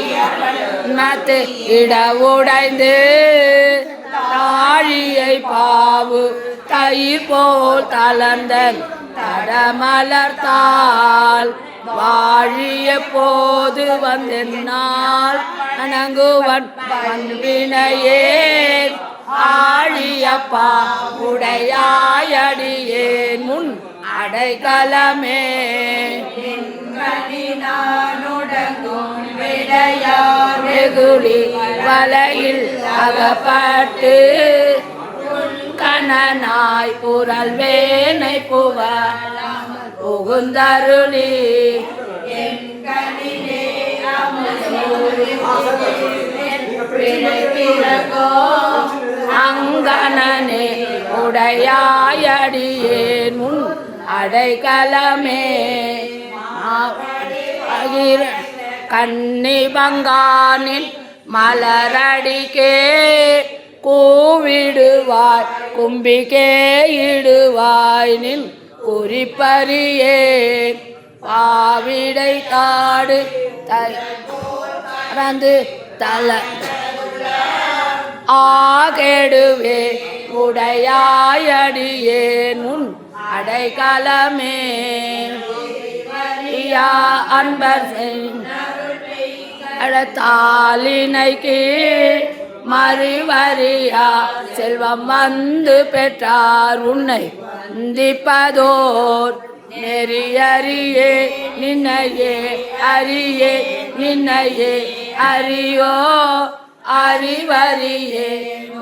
தன்மத்து இடவுடைந்து தாழியை பாவு தயிர் போல் தளர்ந்த தடமலர்த்தால் வாழிய போது வந்தென்னால் அணங்குவன் பண்பினையே ஆழியப்பா உடையாயடியேன் முன் அடைக்கலமே வெகுளி வலையில் அகப்பட்டு கணனாய் புரல் வேனை புகுந்தருளி அங்கனே உடையாயடியேன் முன் அடைக்கலமே கன்னி பங்கானின் மலரடிக்கே கூவிடுவாய் கும்பிக்கே இடுவாய் நின் குறிப்பறியேன் பாவிடை காடு தந்து தல ஆகெடுவே உடையாயடியேன் முன் அடைக்கலமே அன்பர் தாளினைக்கு மறிவறியா செல்வம் வந்து பெற்றார் உன்னை வந்திப்பதோர் நெறியறியே நின்னையே அறியே நின்னையே அறியோ அறிவறியே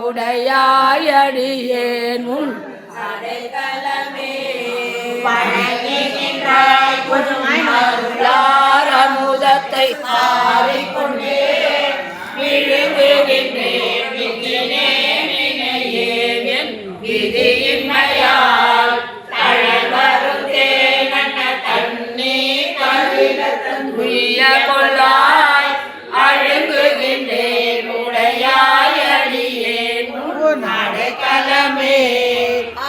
உடையாயடியேன் முன் அடைக்கலமே முதத்தை மாறிக்கொண்டே விதியின்மையால் தழல்வருந்தே நன்ன தண்ணீர் உய்ய கொள்ளாய் அழுங்குகின்றேன் உடையாயடியேன் அடைக்கலமே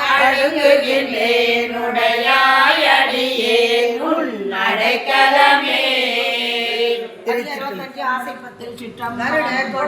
அழுங்குகின்றேன் உடையாயடியேன் அடைக்கலமே.